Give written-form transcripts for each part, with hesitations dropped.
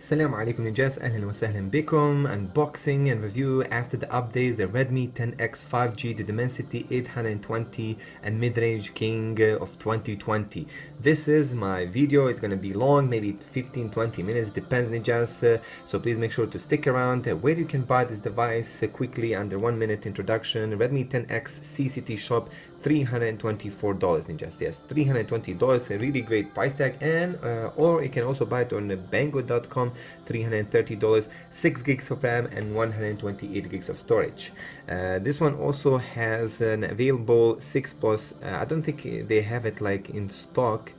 Assalamu alaikum ninjas, ahlan wa sahlan bikum. Unboxing and review after the updates, the Redmi 10X 5G, the Dimensity 820 and mid-range king of 2020. This is my video. It's gonna be long, maybe 15-20 minutes, depends ninjas. So please make sure to stick around. Where you can buy this device quickly under 1 minute introduction. Redmi 10X CECT Shop, $324 ninjas. Yes, $320, a really great price tag. And or you can also buy it on Banggood.com, $330, 6 gigs of RAM and 128 gigs of storage. This one also has an available 6 plus. I don't think they have it like in stock.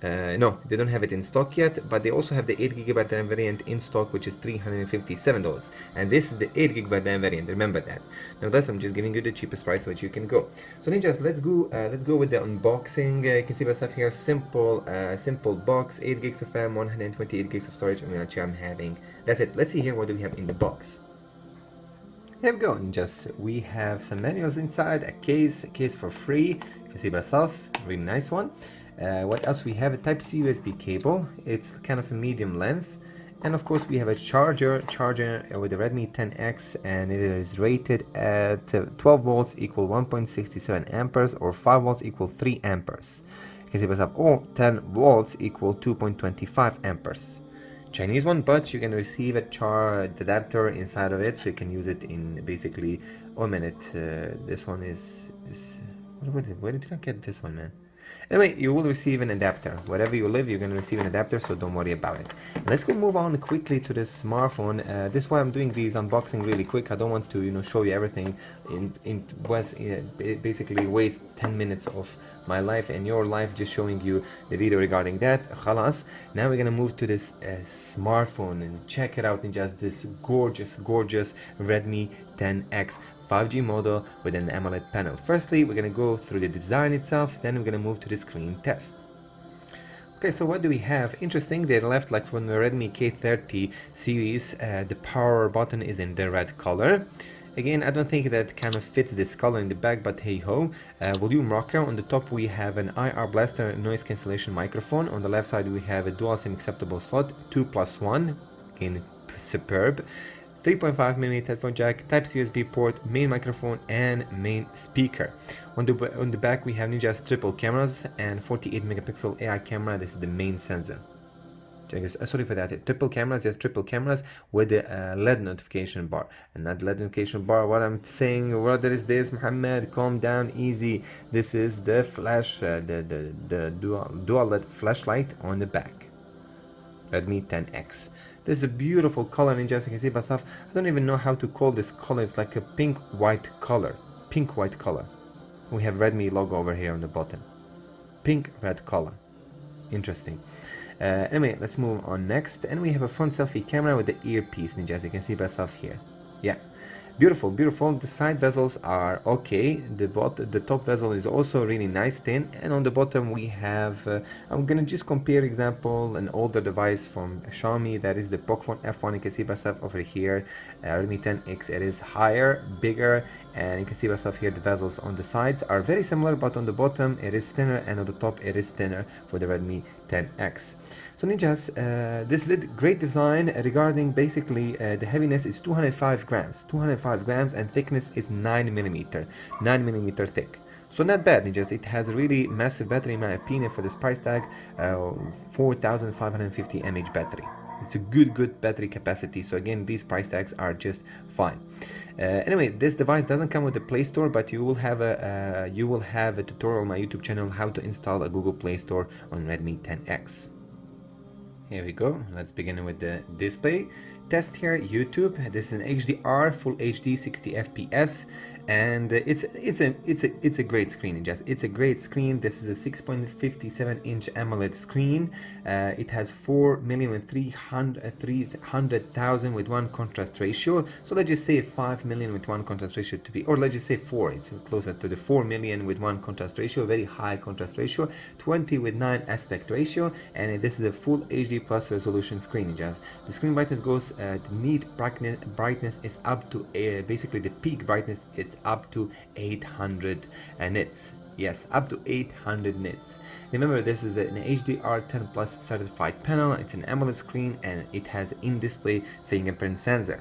No, they don't have it in stock yet, but they also have the 8GB RAM variant in stock, which is $357. And this is the 8GB RAM variant, remember that. Now thus I'm just giving you the cheapest price which you can go. So ninjas, let's go with the unboxing. You can see myself here, simple box, 8 gigs of RAM, 128 gigs of storage, and which I'm having. That's it. Let's see here what do we have in the box. Here we go ninjas. We have some manuals inside, a case for free. You can see myself, really nice one. What else we have? A Type-C USB cable. It's kind of a medium length, and of course we have a charger with the Redmi 10X, and it is rated at 12 volts equal 1.67 amperes, or 5 volts equal 3 amperes. You can see myself, or 10 volts equal 2.25 amperes. Chinese one, but you can receive a charge adapter inside of it, so you can use it in basically. Oh, a minute. This one is this. Where did I get this one, man? Anyway, you will receive an adapter. Wherever you live, you're going to receive an adapter, so don't worry about it. Let's go move on quickly to this smartphone. This is why I'm doing these unboxing really quick. I don't want to, show you everything. Basically waste 10 minutes of my life and your life just showing you the video regarding that. Khalas. Now we're going to move to this smartphone and check it out in just this gorgeous Redmi 10X 5G model with an AMOLED panel. Firstly, we're going to go through the design itself, then we're going to move to the screen test. Okay, so what do we have? Interesting, they left like from the Redmi K30 series, the power button is in the red color. Again, I don't think that kind of fits this color in the back, but hey ho. Volume rocker. On the top we have an IR blaster noise cancellation microphone. On the left side we have a dual SIM acceptable slot, 2+1, again superb. 3.5mm headphone jack, Type-C USB port, main microphone and main speaker. On the back we have ninjas triple cameras and 48 megapixel AI camera. This is the main sensor. Sorry for that. Triple cameras, yes, triple cameras with the LED notification bar. And not LED notification bar. What I'm saying, what is this, Muhammad? Calm down, easy. This is the flash, the dual LED flashlight on the back. Redmi 10X. This is a beautiful color ninjas. You can see myself. I don't even know how to call this color. It's like a pink-white color. Pink-white color. We have Redmi logo over here on the bottom. Pink-red color. Interesting. Anyway, let's move on next. And we have a front selfie camera with the earpiece ninjas. You can see myself here. Yeah. Beautiful. The side bezels are okay. The top bezel is also really nice, thin, and on the bottom we have I'm gonna just compare example an older device from Xiaomi, that is the Pocophone F1. You can see myself over here, Redmi 10X. It is higher, bigger, and you can see myself here. The bezels on the sides are very similar, but on the bottom it is thinner, and on the top it is thinner for the Redmi 10X. So ninjas, this is a great design. Regarding basically the heaviness is 205 grams, and thickness is 9mm thick. So not bad ninjas. It has a really massive battery in my opinion for this price tag, 4550 mAh battery. It's a good battery capacity. So again, these price tags are just fine. Anyway, this device doesn't come with the Play Store, but you will have a tutorial on my YouTube channel how to install a Google Play Store on Redmi 10X. Here we go. Let's begin with the display test here. YouTube. This is an HDR, full HD, 60 FPS, and it's a great screen. It's a great screen. This is a 6.57 inch AMOLED screen. It has 4,300,000 with 1 contrast ratio. So let's just say 5 million with 1 contrast ratio to be, or let's just say 4. It's closer to the 4 million with 1 contrast ratio. Very high contrast ratio. 20 with 9 aspect ratio, and this is a full HD plus resolution screen. The screen brightness goes. The neat brightness is up to basically the peak brightness. It's up to 800 nits. Yes, up to 800 nits. Remember, this is an HDR10 Plus certified panel. It's an AMOLED screen and it has in-display fingerprint sensor.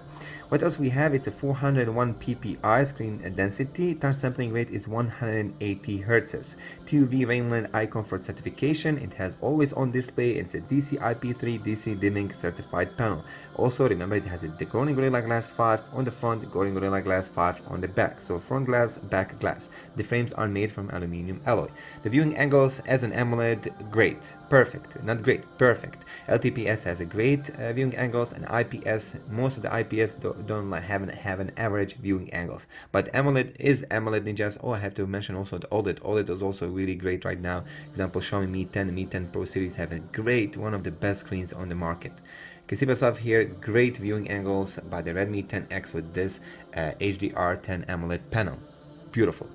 What else we have? It's a 401 ppi screen density. Touch sampling rate is 180 Hz. TUV Rainland eye comfort certification. It has always on display. It's a DC IP3 DC dimming certified panel. Also, remember, it has the Golden Gorilla Glass 5 on the front, Golden Gorilla Glass 5 on the back. So front glass, back glass. The frames are made from aluminum alloy. The viewing angles as an AMOLED, great, perfect, not great, perfect. LTPS has a great viewing angles, and IPS, most of the IPS don't have an average viewing angles. But AMOLED is AMOLED ninjas. Oh, I have to mention also the OLED. OLED is also really great right now. Example, Xiaomi Mi 10, Mi 10 Pro series have a great, one of the best screens on the market. You can see myself here, great viewing angles by the Redmi 10X with this HDR10 AMOLED panel. Beautiful.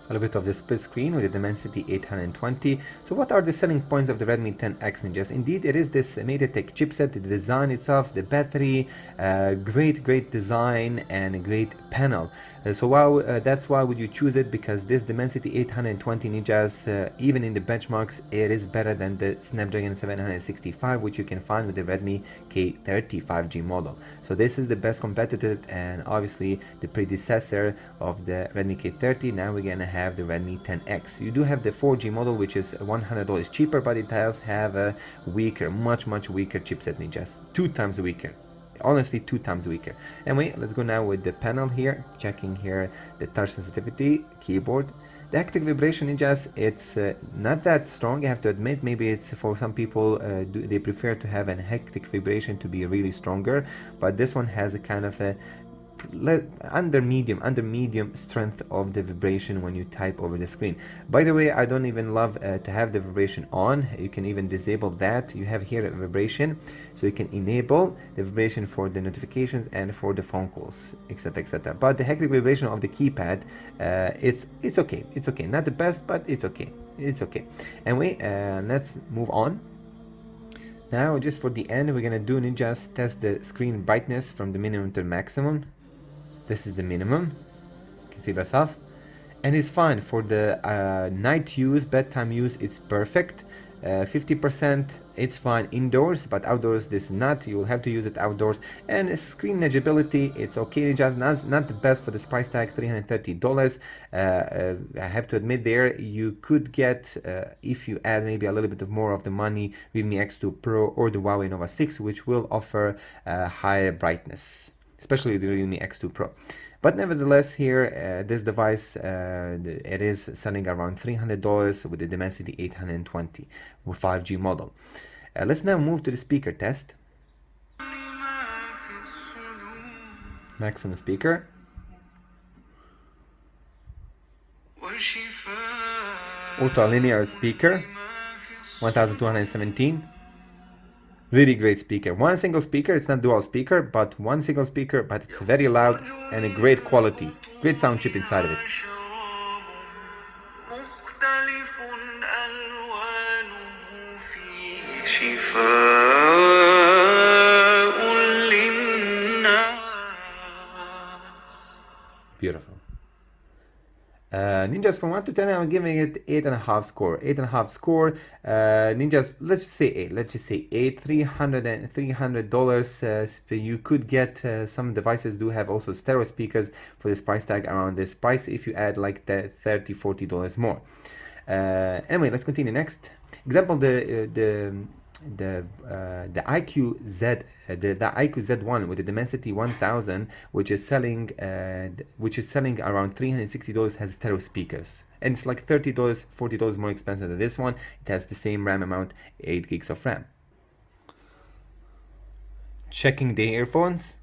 A little bit of the split screen with the Dimensity 820. So what are the selling points of the Redmi 10X ninjas? Indeed, it is this MediaTek chipset, the design itself, the battery, great design and a great panel. That's why would you choose it, because this Dimensity 820 ninjas, even in the benchmarks, it is better than the Snapdragon 765, which you can find with the Redmi K30 5G model. So this is the best competitive and obviously the predecessor of the Redmi K30. Now we're gonna have the Redmi 10X. You do have the 4G model, which is $100 cheaper, but it does have a weaker, much weaker chipset ninjas, 2 times weaker. Honestly, 2 times weaker. Anyway, let's go now with the panel here, checking here the touch sensitivity, keyboard. The hectic vibration ninjas, it's not that strong, I have to admit. Maybe it's for some people, they prefer to have a hectic vibration to be really stronger, but this one has a kind of a under medium strength of the vibration when you type over the screen. By the way, I don't even love to have the vibration on. You can even disable that. You have here a vibration, so you can enable the vibration for the notifications and for the phone calls, etc. But the hectic vibration of the keypad, it's okay. It's okay, not the best, but it's okay. Anyway, let's move on. Now, just for the end, we're gonna do ninjas test the screen brightness from the minimum to the maximum. This is the minimum, you can see by yourself, and it's fine for the night use, bedtime use. It's perfect. 50%, it's fine indoors, but outdoors this is not. You will have to use it outdoors. And screen legibility, it's okay, just not the best for this price tag, $330. I have to admit, there you could get, if you add maybe a little bit of more of the money, Realme X2 Pro or the Huawei Nova 6, which will offer higher brightness, especially the Realme X2 Pro. But nevertheless, here this device, it is selling around $300 with the Dimensity 820 with 5G model. Let's now move to the speaker test. Maximum speaker. Ultra linear speaker, 1217. Really great speaker. One single speaker, it's not dual speaker, but one single speaker, but it's very loud and a great quality. Great sound chip inside of it. Beautiful. Ninjas from 1 to 10, I'm giving it 8.5 score. 8.5 score. Ninjas, let's just say 8. Let's just say 8. $300. You could get some devices do have also stereo speakers for this price tag, around this price, if you add like the $30-40 more. Anyway, let's continue. Next example, the IQOO Z, the IQOO Z1 with the Dimensity 1000, which is selling around $360, has stereo speakers, and it's like $30, $40 more expensive than this one. It has the same RAM amount, 8 gigs of RAM. Checking the earphones.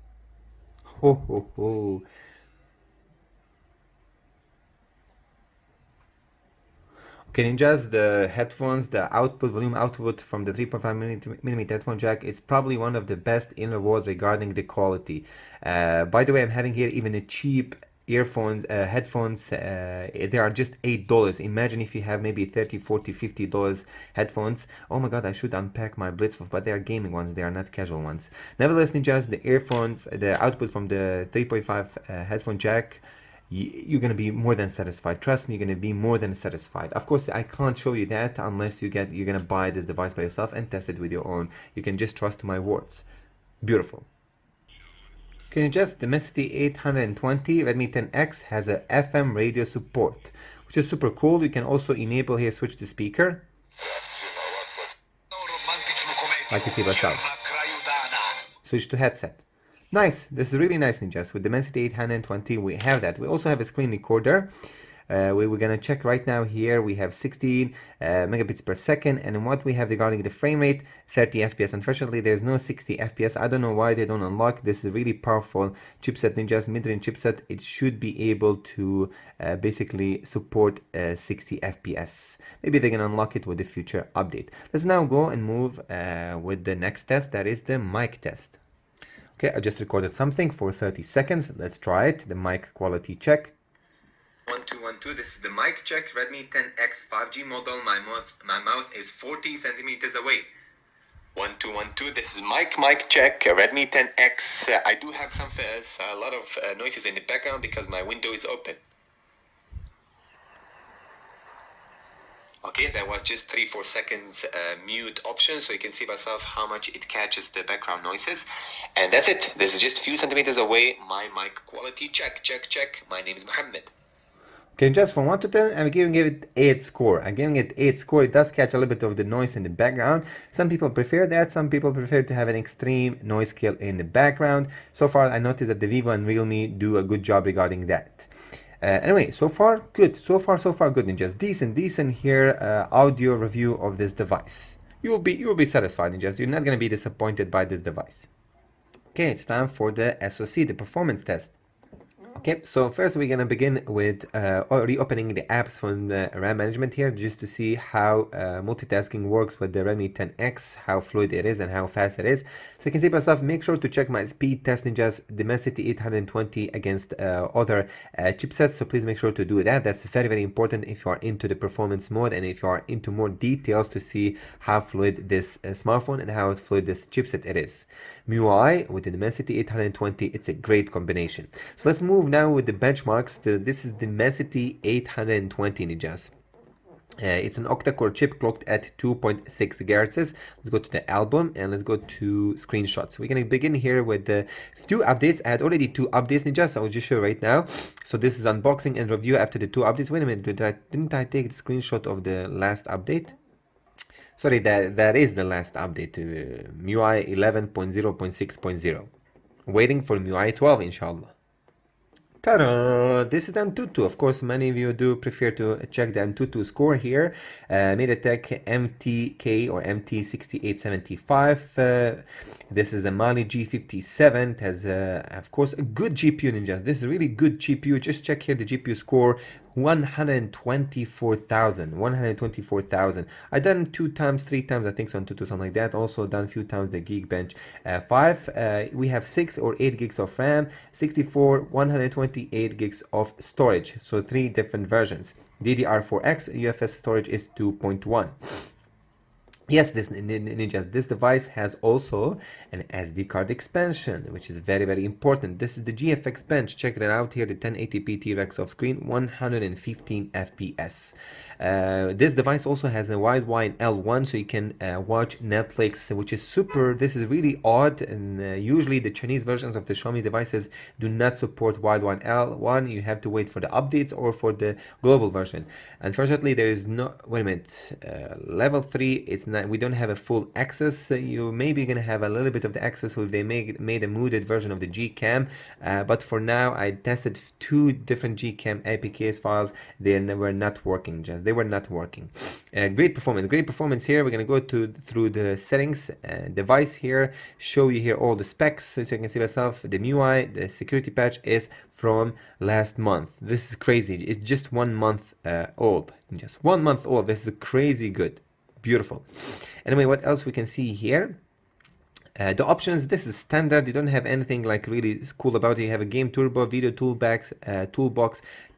Okay, ninjas, the headphones, the volume output from the 3.5mm headphone jack is probably one of the best in the world regarding the quality. By the way, I'm having here even a cheap earphones, headphones, they are just $8. Imagine if you have maybe $30, $40, $50 headphones. Oh my god, I should unpack my Blitzwolf, but they are gaming ones, they are not casual ones. Nevertheless, ninjas, the earphones, the output from the 3.5 headphone jack, you're gonna be more than satisfied. Trust me, you're gonna be more than satisfied. Of course, I can't show you that unless you're gonna buy this device by yourself and test it with your own. You can just trust my words. Beautiful. Can you just Dimensity 820 Redmi 10X has a FM radio support, which is super cool. You can also enable here, switch to speaker, like you see by yourself. Switch to headset. Nice. This is really nice, ninjas. With Dimensity 820, we have that. We also have a screen recorder. We're gonna check right now here. We have 16 megabits per second, and what we have regarding the frame rate, 30 FPS. Unfortunately, there's no 60 FPS. I don't know why they don't unlock. This is a really powerful chipset, ninjas, mid-range chipset. It should be able to basically support 60 FPS. Maybe they can unlock it with the future update. Let's now go and move with the next test. That is the mic test. Okay, I just recorded something for 30 seconds. Let's try it. The mic quality check. 1212, this is the mic check. Redmi 10X 5G model. My mouth is 40 centimeters away. 1212, this is mic check. Redmi 10X. I do have a lot of noises in the background because my window is open. Okay, that was just 3-4 seconds mute option, so you can see by yourself how much it catches the background noises. And that's it. This is just a few centimeters away. My mic quality check. My name is Mohammed. Okay, just from 1 to 10, I'm giving it 8 score. I'm giving it 8 score. It does catch a little bit of the noise in the background. Some people prefer that. Some people prefer to have an extreme noise kill in the background. So far, I noticed that the Vivo and Realme do a good job regarding that. Anyway, so far good. So far good, ninjas. Decent here. Audio review of this device. You will be satisfied, ninjas. You're not gonna be disappointed by this device. Okay, it's time for the SoC, the performance test. Okay, so first we're gonna begin with reopening the apps from the RAM management here, just to see how multitasking works with the Redmi 10X, how fluid it is and how fast it is. So you can see by yourself, make sure to check my speed test, ninjas, Dimensity 820 against other chipsets. So please make sure to do that. That's very important if you are into the performance mode and if you are into more details to see how fluid this smartphone and how fluid this chipset it is. MIUI with the Dimensity 820, it's a great combination. So let's move now with the benchmarks. This is Dimensity 820, ninjas. It's an octa-core chip clocked at 2.6 GHz. Let's go to the album and let's go to screenshots. We're going to begin here with the 2 updates. I had already 2 updates, ninjas. I will just show you right now. So this is unboxing and review after the 2 updates. Wait a minute, didn't I take the screenshot of the last update? Sorry, that is the last update, MIUI 11.0.6.0. Waiting for MIUI 12, inshallah. Ta-da! This is the Antutu. Of course, many of you do prefer to check the Antutu score here. MediaTek MTK or MT6875. This is the Mali G57. It has, of course, a good GPU, ninjas. This is a really good GPU. Just check here the GPU score. 124,000. I done 2 times, 3 times, I think so on Antutu, something like that. Also done a few times the Geekbench 5. We have 6 or 8 gigs of RAM, 64, 128 gigs of storage. So 3 different versions. DDR4X UFS storage is 2.1. Yes, this device has also an SD card expansion, which is very important. This is the GFX bench. Check it out here, the 1080p T-Rex off screen, 115 FPS. This device also has a widewine L1, so you can watch Netflix, which is super. This is really odd, and usually the Chinese versions of the Xiaomi devices do not support widewine L1. You have to wait for the updates or for the global version. Unfortunately, there is no. Wait a minute. Level 3, it's not. We don't have a full access. You maybe gonna have a little bit of the access if they made a modded version of the Gcam. But for now, I tested 2 different Gcam APKs files. They were not working. They were not working. Great performance here. We're gonna go through the settings, device here, show you here all the specs, so you can see myself. The MIUI, the security patch is from last month. This is crazy. It's just 1 month old. Just 1 month old. This is crazy good. Beautiful. Anyway, what else we can see here? The options, this is standard. You don't have anything like really cool about it. You have a game turbo, video toolbox,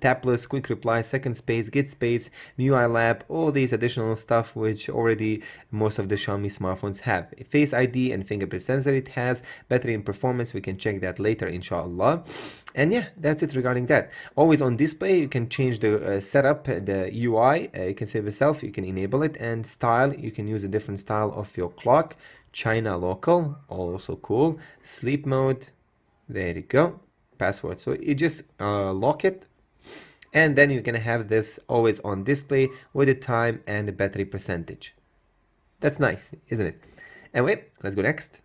tabless, quick reply, second space, get space, MIUI lab, all these additional stuff which already most of the Xiaomi smartphones have. Face ID and fingerprint sensor it has, battery and performance, we can check that later inshallah. And yeah, that's it regarding that. Always on display, you can change the setup, the UI, you can save yourself, you can enable it, and style, you can use a different style of your clock. China local, also cool. Sleep mode, there you go. Password, so you just lock it, and then you're gonna have this always on display with the time and the battery percentage. That's nice, isn't it? Anyway, let's go next.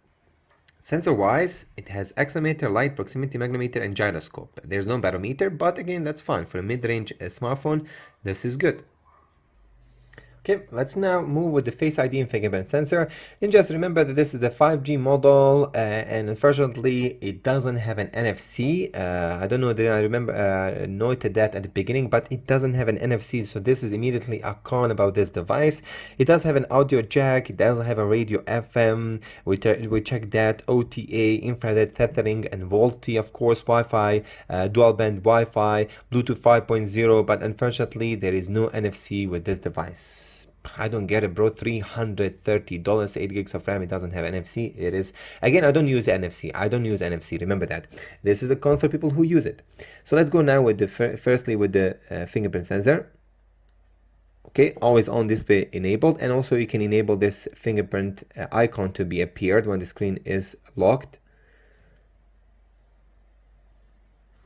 Sensor wise, it has accelerometer, light, proximity magnometer, and gyroscope. There's no barometer, but again, that's fine. For a mid-range smartphone, this is good. Okay, let's now move with the Face ID and fingerprint sensor. And just remember that this is the 5G model, and unfortunately, it doesn't have an NFC. I don't know, did I remember noted that at the beginning, but it doesn't have an NFC, so this is immediately a con about this device. It does have an audio jack, it does have a radio FM, we checked that, OTA, infrared tethering, and VoLTE, of course, Wi-Fi, dual band Wi-Fi, Bluetooth 5.0, but unfortunately, there is no NFC with this device. I don't get it, bro. $330, 8 gigs of RAM. It doesn't have NFC. It is, again, I don't use NFC. I don't use NFC. Remember that. This is a con for people who use it. So let's go now with the firstly with the fingerprint sensor. Okay, always on display enabled, and also you can enable this fingerprint icon to be appeared when the screen is locked.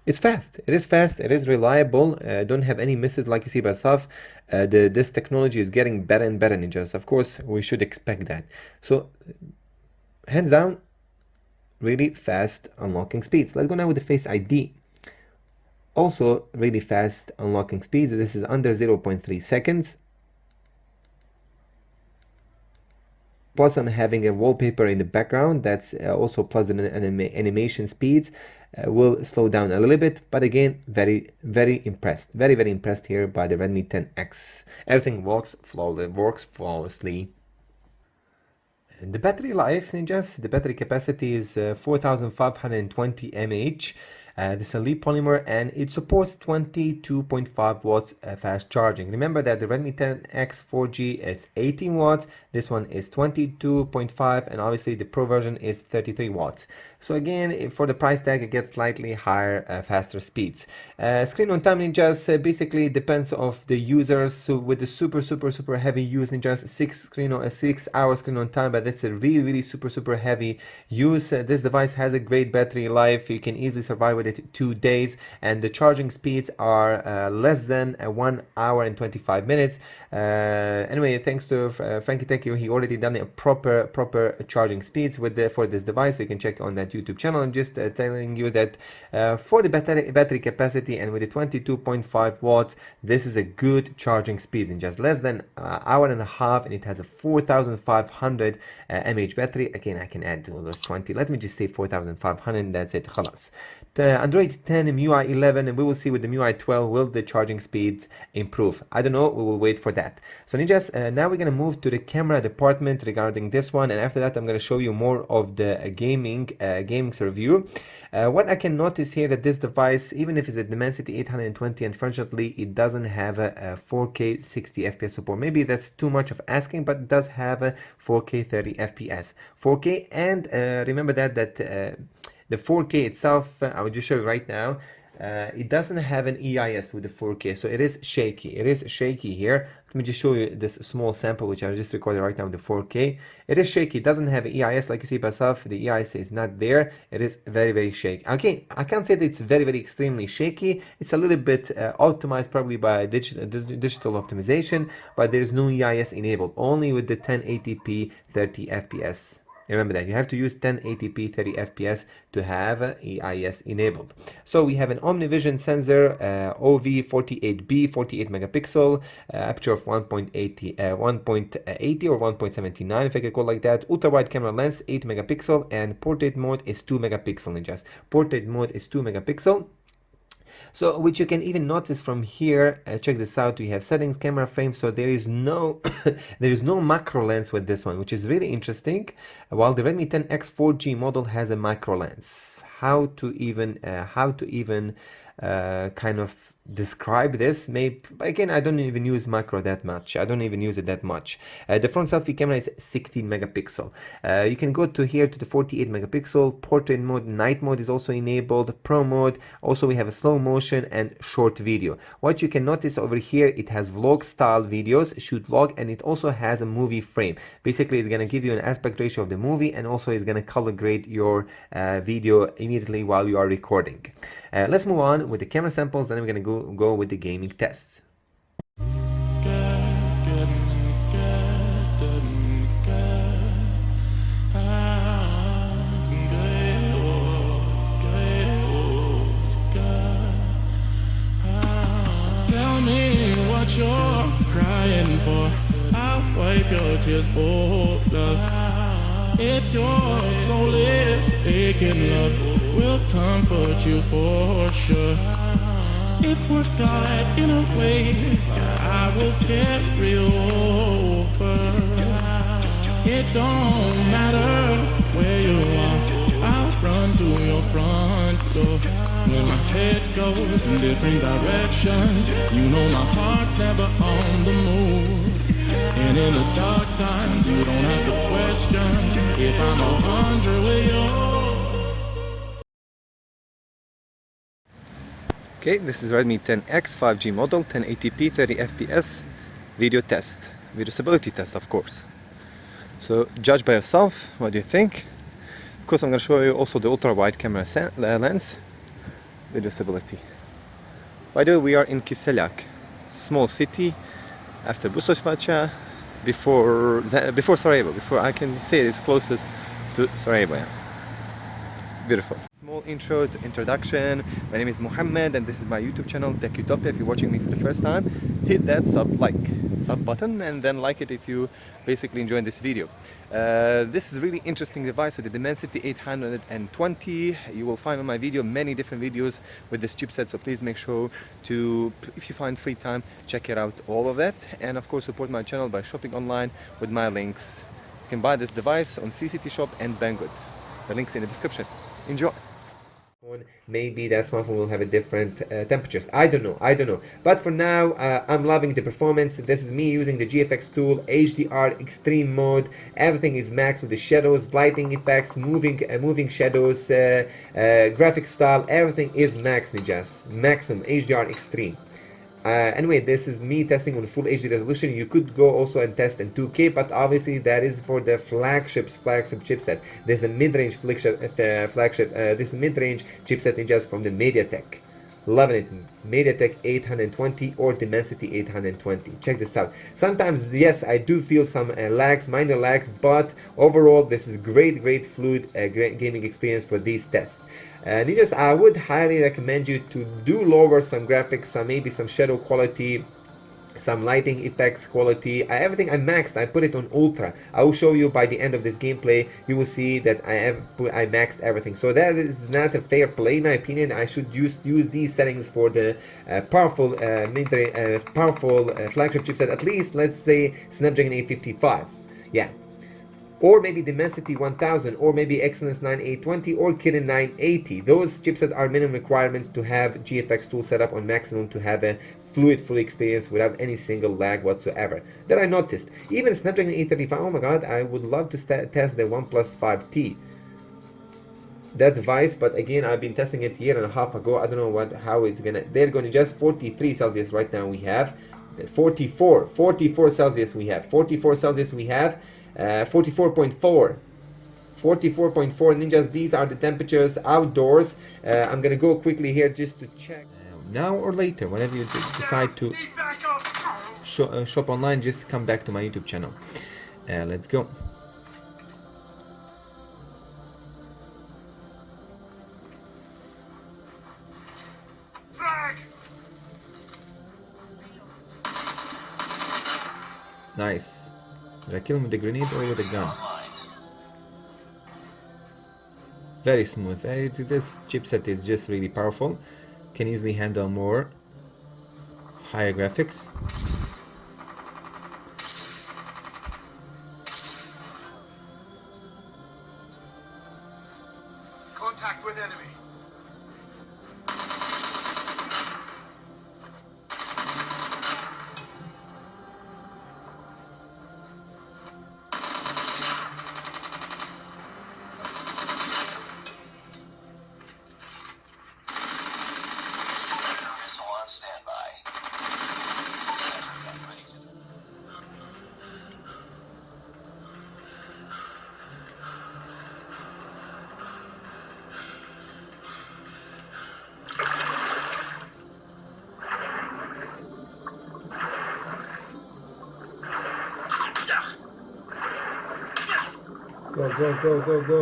It's fast. It is fast. It is reliable. Don't have any misses like you see by yourself. This technology is getting better and better, ninjas. Of course, we should expect that. So, hands down, really fast unlocking speeds. Let's go now with the Face ID. Also, really fast unlocking speeds. This is under 0.3 seconds. Plus, I'm having a wallpaper in the background. That's also plus the animation speeds will slow down a little bit. But again, very impressed. Very impressed here by the Redmi 10X. Everything works flawlessly. And the battery life, ninjas, the battery capacity is 4520 mAh. This is a lead polymer, and it supports 22.5 watts fast charging. Remember that the Redmi 10X 4G is 18 watts, this one is 22.5, and obviously the Pro version is 33 watts. So again, for the price tag, it gets slightly higher, faster speeds. Screen on time, ninjas, basically depends of the users. So with the super heavy use, ninjas, 6 hours screen on time, but that's a really super heavy use. This device has a great battery life. You can easily survive with it 2 days, and the charging speeds are less than 1 hour and 25 minutes. Anyway, thanks to Frankie Tech, he already done a proper charging speeds with for this device. So you can check on that YouTube channel. I'm just telling you that for the battery capacity and with the 22.5 watts, this is a good charging speed in just less than an hour and a half, and it has a 4500 mAh battery. Again, I can add to those 20. Let me just say 4500. That's it. Khalas. The Android 10, MIUI 11, and we will see with the MIUI 12 will the charging speeds improve. I don't know, we will wait for that. So ninjas, now we're gonna move to the camera department regarding this one, and after that I'm gonna show you more of the gaming review. What I can notice here that this device, even if it's a Dimensity 820, unfortunately it doesn't have a 4K 60 FPS support. Maybe that's too much of asking, but it does have a 4K 30 FPS. 4K, and remember that the 4K itself, I will just show you right now, it doesn't have an EIS with the 4K, so it is shaky. It is shaky here. Let me just show you this small sample which I just recorded right now with the 4K. It is shaky. It doesn't have EIS like you see by yourself. The EIS is not there. It is very shaky. Okay, I can't say that it's very extremely shaky. It's a little bit optimized probably by digital optimization, but there is no EIS enabled. Only with the 1080p 30 FPS. Remember that you have to use 1080p 30 FPS to have EIS enabled. So we have an OmniVision sensor, OV48B, 48 megapixel, aperture of 1.80 or 1.79 if I could call like that. Ultra wide camera lens, 8 megapixel, and portrait mode is 2 megapixel. Ninjas. Portrait mode is 2 megapixel. So, which you can even notice from here, check this out, we have settings, camera frame, so there is no there is no macro lens with this one, which is really interesting, while the Redmi 10X 4G model has a macro lens. How to even kind of describe this. Maybe again, I don't even use macro that much. I don't even use it that much. The front selfie camera is 16 megapixel. You can go to here to the 48 megapixel portrait mode. Night mode is also enabled. Pro mode. Also, we have a slow motion and short video. What you can notice over here, it has vlog style videos, shoot vlog, and it also has a movie frame. Basically, it's gonna give you an aspect ratio of the movie, and also it's gonna color grade your video immediately while you are recording. Let's move on with the camera samples, then we're gonna go with the gaming tests. Tell me what you're crying for. I'll wipe your tears, oh love. If your soul is aching, love will comfort you for sure. If we're tied in a way, I will carry over. It don't matter where you are, I'll run to your front door. When my head goes in different directions, you know my heart's never on the move. And in the dark times, you don't have to question if I'm 100 with you. Okay, this is Redmi 10X 5G model, 1080p, 30 FPS, video test, video stability test, of course. So judge by yourself. What do you think? Of course, I'm going to show you also the ultra-wide camera lens, video stability. By the way, we are in Kiselak, small city after Busosvacha, before Sarajevo. Before I can say it's closest to Sarajevo. Yeah. Beautiful. Small introduction. My name is Mohammed and this is my YouTube channel TechUtopia. If you're watching me for the first time, hit that sub button and then like it if you basically enjoyed this video. This is a really interesting device with the Dimensity 820. You will find on my video many different videos with this chipset, so please make sure to, if you find free time, check it out, all of that, and of course support my channel by shopping online with my links. You can buy this device on CECT Shop and Banggood. The link's in the description. Enjoy. Maybe that smartphone will have a different temperatures. I don't know. But for now, I'm loving the performance. This is me using the GFX tool, HDR, extreme mode. Everything is max with the shadows, lighting effects, moving shadows, graphic style. Everything is max, Nijas. Maximum HDR extreme. Anyway, this is me testing on full HD resolution. You could go also and test in 2K, but obviously that is for the flagship chipset. There's a mid-range flagship. This mid-range chipset is just from the MediaTek. Loving it. MediaTek 820 or Dimensity 820. Check this out. Sometimes, yes, I do feel some lags, minor lags, but overall, this is great fluid great gaming experience for these tests. Ninjas, I would highly recommend you to do lower some graphics, maybe some shadow quality, some lighting effects quality. Everything I maxed. I put it on ultra. I will show you by the end of this gameplay. You will see that I maxed everything. So that is not a fair play, in my opinion. I should use these settings for the powerful flagship chipset. At least, let's say Snapdragon 855. Yeah. Or maybe Dimensity 1000, or maybe Exynos 9820, or Kirin 980. Those chipsets are minimum requirements to have GFX tool set up on maximum to have a fluid full experience without any single lag whatsoever. That I noticed. Even Snapdragon 835, oh my god, I would love to test the OnePlus 5T. That device, but again, I've been testing it a year and a half ago. I don't know how it's gonna. They're gonna just 43 Celsius right now. We have 44 Celsius. We have 44 Celsius. We have 44.4 Ninjas. These are the temperatures outdoors. I'm gonna go quickly here just to check. Now or later, whenever you decide to shop online, just come back to my YouTube channel. Let's go. Nice. Did I kill him with the grenade or with a gun? Very smooth. This chipset is just really powerful. Can easily handle more higher graphics. Contact with enemy. Go, go, go, go, go.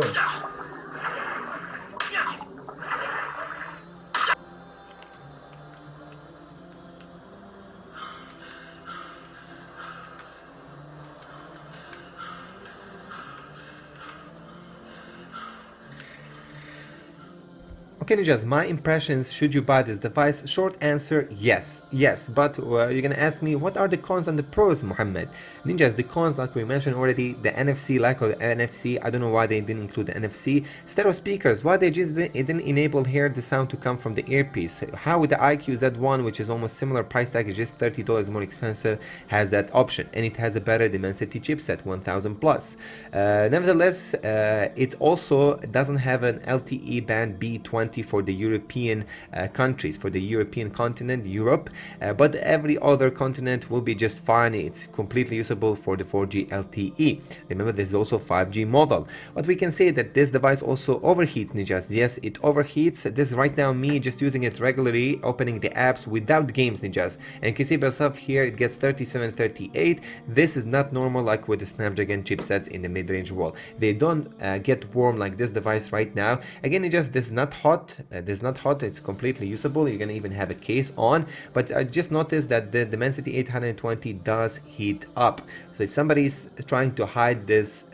Okay, ninjas, my impressions, should you buy this device? Short answer, yes, but you're gonna ask me, what are the cons and the pros, Muhammad? Ninjas, the cons, like we mentioned already, the NFC, lack of the NFC, I don't know why they didn't include the NFC. Stereo speakers, why they just didn't enable here the sound to come from the earpiece. How with the IQOO Z1, which is almost similar price tag, is just $30 more expensive, has that option, and it has a better Dimensity chipset, 1000 plus. Nevertheless, it also doesn't have an LTE band B20 for the European countries, for the European continent, Europe, but every other continent will be just fine. It's completely usable for the 4G LTE. Remember, this is also 5G model. But we can say that this device also overheats, ninjas. Yes, it overheats. This right now me just using it regularly, opening the apps without games, ninjas. And you can see by yourself here, it gets 37, 38. This is not normal like with the Snapdragon chipsets in the mid-range world. They don't get warm like this device right now. Again, it just, this is not hot. It's completely usable. You're gonna even have a case on, but I just noticed that the Dimensity 820 does heat up. So if somebody is trying to hide this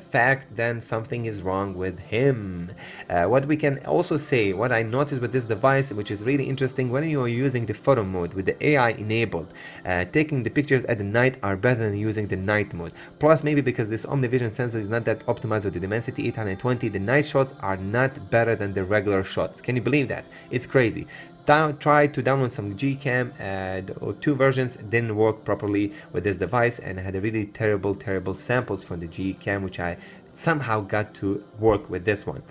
fact, then something is wrong with him. What we can also say, what I noticed with this device, which is really interesting, when you are using the photo mode with the AI enabled, taking the pictures at the night are better than using the night mode. Plus, maybe because this OmniVision sensor is not that optimized with the Dimensity 820, the night shots are not better than the regular shots. Can you believe that? It's crazy. Try to download some Gcam, or two versions didn't work properly with this device, and I had a really terrible samples from the Gcam, which I somehow got to work with this one.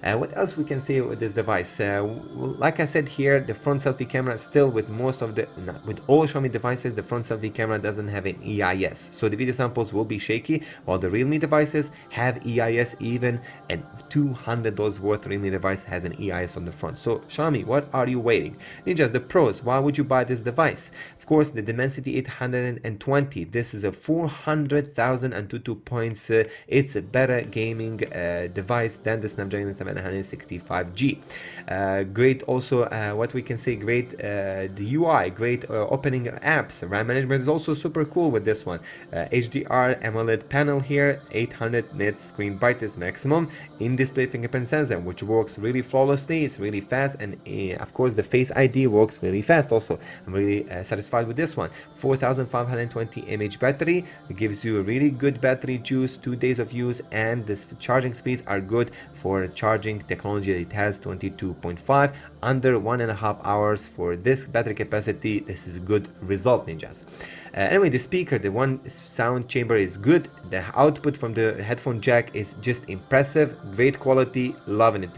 What else we can say with this device? Like I said here, the front selfie camera still with most of the, not with all Xiaomi devices, the front selfie camera doesn't have an EIS. So the video samples will be shaky, while the Realme devices have EIS even, and $200 worth Realme device has an EIS on the front. So Xiaomi, what are you waiting? Ninjas, the pros, why would you buy this device? Of course, the Dimensity 820, this is a 400,002 points. It's a better gaming device than the Snapdragon 765G. Great also, what we can say, great the UI, great opening apps. RAM management is also super cool with this one. HDR AMOLED panel here, 800 nits screen brightness maximum, in-display fingerprint sensor, which works really flawlessly. It's really fast, and of course the Face ID works really fast also. I'm really satisfied with this one. 4520 mAh battery, it gives you a really good battery juice, 2 days of use, and the charging speeds are good for charging technology. It has 22.5, under 1.5 hours for this battery capacity. This is a good result, ninjas. Anyway, the speaker, the one sound chamber is good. The output from the headphone jack is just impressive, great quality, loving it.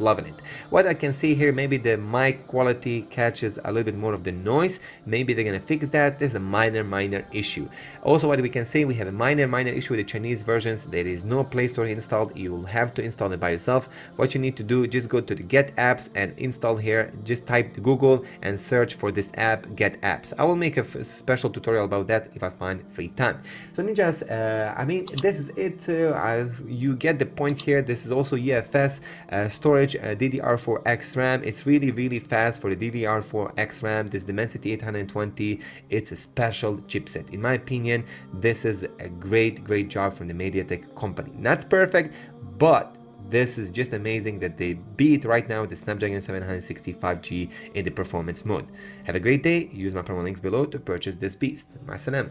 What I can see here, maybe the mic quality catches a little bit more of the noise. Maybe they're gonna fix that. There's a minor issue. Also, what we can say, we have a minor issue with the Chinese versions. There is no Play Store installed. You will have to install it by yourself. What you need to do, just go to the Get Apps and install here. Just type Google and search for this app, Get Apps. I will make a special tutorial about that if I find free time. So ninjas, I mean, this is it. You get the point here. This is also UFS storage, DDR4X RAM. It's really fast for the DDR4X RAM. This Dimensity 820, it's a special chipset. In my opinion, this is a great job from the MediaTek company. Not perfect, but this is just amazing that they beat right now the Snapdragon 765G in the performance mode. Have a great day. Use my promo links below to purchase this beast. Ma salam.